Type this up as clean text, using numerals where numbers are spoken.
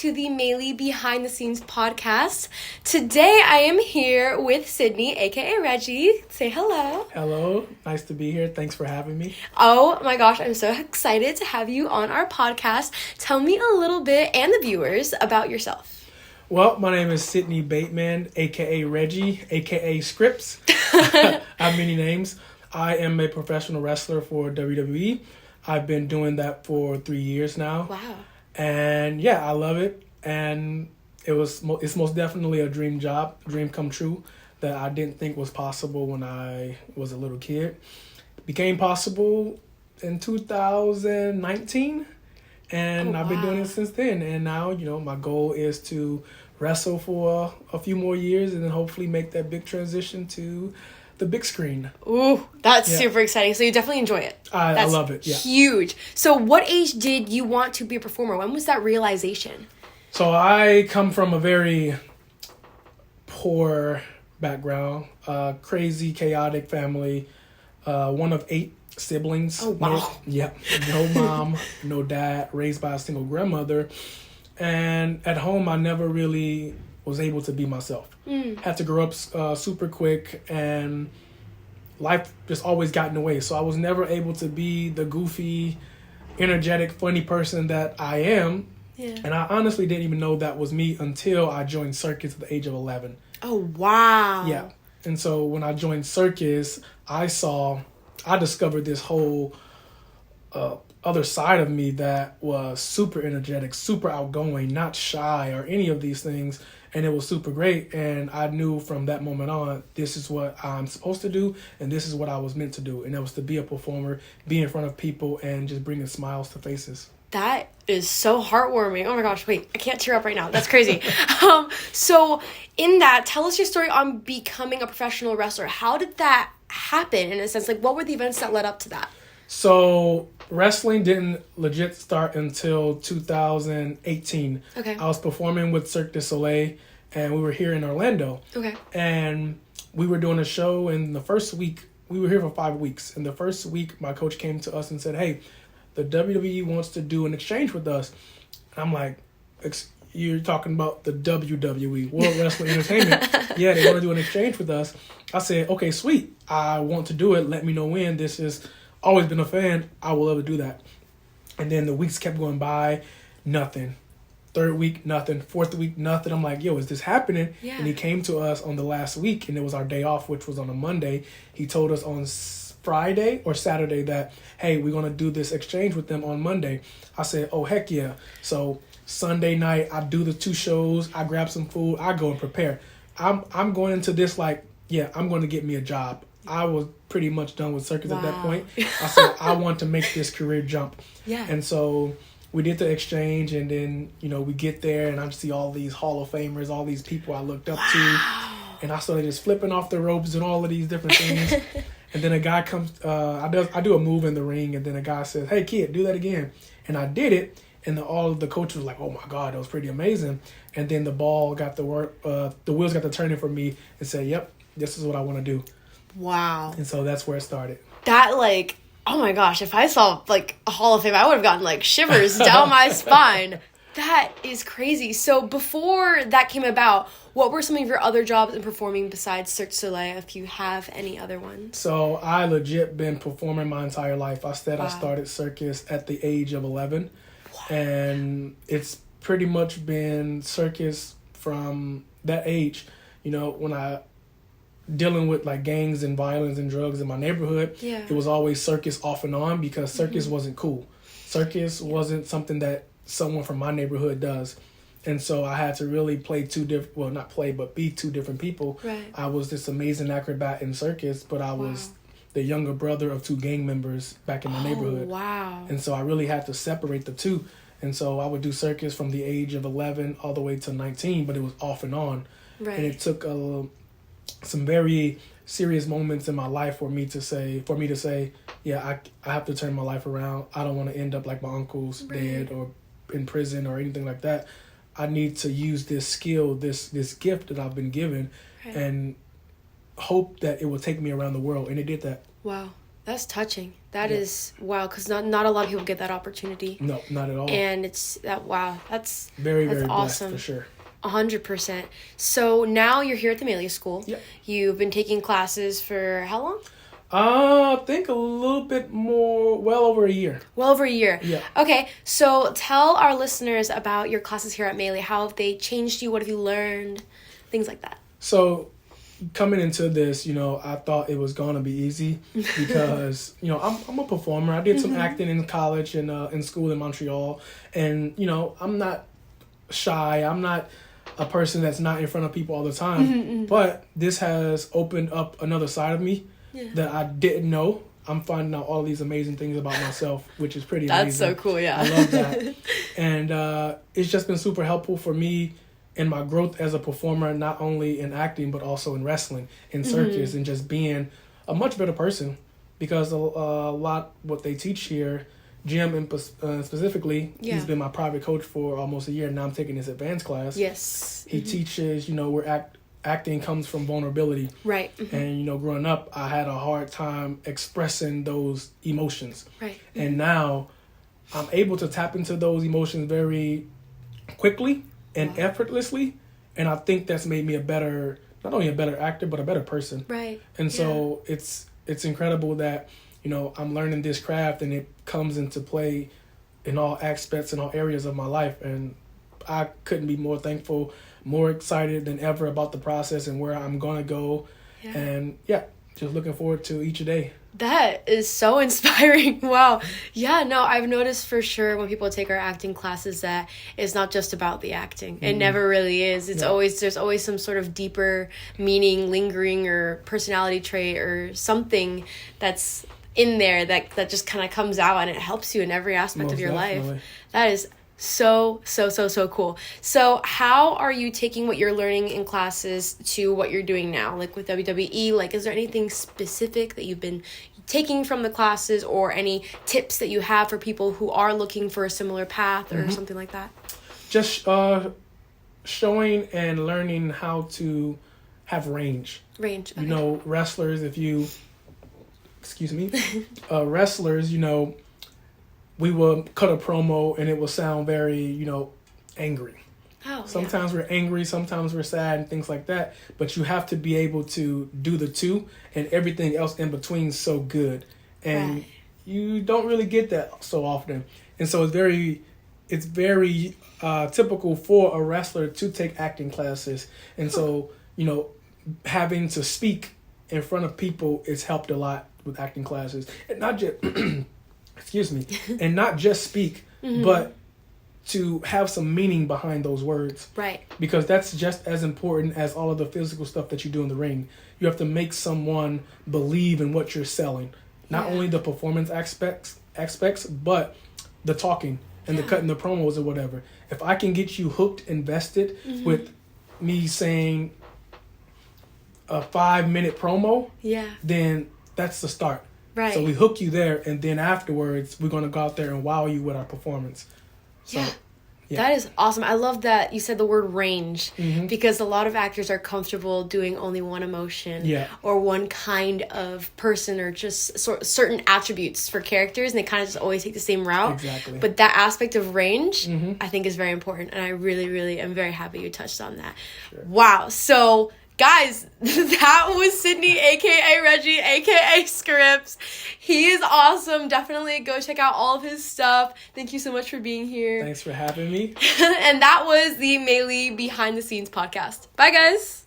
to the Maile Behind The Scenes podcast. Today I am here with Sidney AKA Reggie. Say hello. Hello. Nice to be here. Thanks for having me. Oh my gosh, I'm so excited to have you on our podcast. Tell me a little bit, and the viewers, about yourself. Well, my name is Sidney Bateman, AKA Reggie, AKA Skrypts. I have many names. I am a professional wrestler for WWE. I've been doing that for 3 years now. Wow. And yeah, I love it. And it's most definitely a dream job, dream come true that I didn't think was possible when I was a little kid. It became possible in 2019. And I've been doing it since then. And now, my goal is to wrestle for a few more years and then hopefully make that big transition to the big screen. Ooh, that's super exciting. So you definitely enjoy it. I love it. Yeah. Huge. So what age did you want to be a performer? When was that realization? So I come from a very poor background, crazy, chaotic family, one of 8 siblings. Oh, wow. No mom, no dad, raised by a single grandmother. And at home, I never really was able to be myself. Had to grow up super quick, and life just always got in the way. So I was never able to be the goofy, energetic, funny person that I am. Yeah. And I honestly didn't even know that was me until I joined circus at the age of 11. Oh, wow. Yeah. And so when I joined circus, I discovered this whole other side of me that was super energetic, super outgoing, not shy or any of these things. And it was super great. And I knew from that moment on, this is what I'm supposed to do. And this is what I was meant to do. And that was to be a performer, be in front of people, and just bringing smiles to faces. That is so heartwarming. Oh my gosh, wait, I can't tear up right now. That's crazy. So in that, tell us your story on becoming a professional wrestler. How did that happen in a sense? Like, what were the events that led up to that? So wrestling didn't legit start until 2018. Okay. I was performing with Cirque du Soleil, and we were here in Orlando. Okay. And we were doing a show, and the first week, we were here for 5 weeks. And the first week, my coach came to us and said, hey, the WWE wants to do an exchange with us. And I'm like, you're talking about the WWE, World Wrestling Entertainment. Yeah, they want to do an exchange with us. I said, okay, sweet. I want to do it. Let me know when. This is always been a fan. I will love to do that. And then the weeks kept going by. Nothing. 3rd week, nothing. 4th week, nothing. I'm like, yo, is this happening? Yeah. And he came to us on the last week, and it was our day off, which was on a Monday. He told us on Friday or Saturday that, hey, we're going to do this exchange with them on Monday. I said, oh, heck yeah. So Sunday night, I do the 2 shows. I grab some food. I go and prepare. I'm going into this like, yeah, I'm going to get me a job. I was pretty much done with circus at that point. I said, I want to make this career jump. Yeah. And so we did the exchange, and then, we get there, and I see all these Hall of Famers, all these people I looked up to. And I started just flipping off the ropes and all of these different things. And then a guy comes, I do a move in the ring, and then a guy says, hey, kid, do that again. And I did it, and all the coaches were like, oh, my God, that was pretty amazing. And then the ball got the wheels got to turning for me and said, yep, this is what I want to do. Wow. And so that's where it started. That, oh my gosh, if I saw, a Hall of Fame, I would have gotten, shivers down my spine. That is crazy. So before that came about, what were some of your other jobs in performing besides Cirque du Soleil, if you have any other ones? So I legit been performing my entire life. I started circus at the age of 11. Wow. And it's pretty much been circus from that age. When I dealing with gangs and violence and drugs in my neighborhood, it was always circus off and on, because circus wasn't cool. Circus wasn't something that someone from my neighborhood does. And so I had to really play be 2 different people. Right. I was this amazing acrobat in circus, but I was the younger brother of 2 gang members back in my neighborhood. Wow. And so I really had to separate the 2. And so I would do circus from the age of 11 all the way to 19, but it was off and on. Right. And it took some very serious moments in my life for me to say, yeah, I have to turn my life around. I don't want to end up like my uncles, dead or in prison or anything like that. I need to use this skill, this gift that I've been given, and hope that it will take me around the world. And it did that. Wow. That's touching. That is, wow, because not a lot of people get that opportunity. No, not at all. And it's that, wow, that's very that's blessed, awesome. for sure. 100%. So now you're here at the Maile School. Yep. You've been taking classes for how long? I think a little bit more, well over a year. Well over a year. Yeah. Okay, so tell our listeners about your classes here at Maile. How have they changed you? What have you learned? Things like that. So coming into this, I thought it was going to be easy because, I'm a performer. I did some acting in college and in school in Montreal. And, I'm not shy. I'm not a person that's not in front of people all the time. But this has opened up another side of me that I didn't know. I'm finding out all these amazing things about myself, which is pretty amazing. That's so cool, yeah. I love that. And it's just been super helpful for me in my growth as a performer, not only in acting, but also in wrestling, in circus, and just being a much better person. Because a lot what they teach here, Jim specifically, he's been my private coach for almost a year. Now I'm taking his advanced class. Yes. He teaches, where acting comes from vulnerability. Right. And, growing up, I had a hard time expressing those emotions. Right. And now I'm able to tap into those emotions very quickly and effortlessly. And I think that's made me not only a better actor, but a better person. Right. And so it's incredible that, I'm learning this craft and it comes into play in all aspects and all areas of my life. And I couldn't be more thankful, more excited than ever about the process and where I'm going to go. Yeah. And just looking forward to each day. That is so inspiring. Wow. Yeah, no, I've noticed for sure when people take our acting classes that it's not just about the acting. It never really is. It's there's always some sort of deeper meaning, lingering, or personality trait or something that's in there that just kind of comes out and it helps you in every aspect of your life. That is so cool. So how are you taking what you're learning in classes to what you're doing now? Like with WWE, like is there anything specific that you've been taking from the classes or any tips that you have for people who are looking for a similar path or something like that? Just showing and learning how to have range. Range. Okay. Wrestlers, wrestlers, we will cut a promo and it will sound very, angry. Oh, sometimes we're angry, sometimes we're sad and things like that. But you have to be able to do the two and everything else in between so good. And you don't really get that so often. And so it's very typical for a wrestler to take acting classes. And so, having to speak in front of people is helped a lot with acting classes. And not just and not just speak, but to have some meaning behind those words. Right. Because that's just as important as all of the physical stuff that you do in the ring. You have to make someone believe in what you're selling. Not only the performance aspects, but the talking and the cutting the promos or whatever. If I can get you hooked, invested with me saying a 5-minute promo, then that's the start. Right. So we hook you there, and then afterwards, we're going to go out there and wow you with our performance. So, That is awesome. I love that you said the word range because a lot of actors are comfortable doing only one emotion or one kind of person or just certain attributes for characters, and they kind of just always take the same route. Exactly. But that aspect of range, I think, is very important, and I really, really am very happy you touched on that. Sure. Wow. So, guys, that was Sidney AKA Reggie AKA Skrypts. He is awesome. Definitely go check out all of his stuff. Thank you so much for being here. Thanks for having me. And that was the Maile Behind the Scenes podcast. Bye, guys.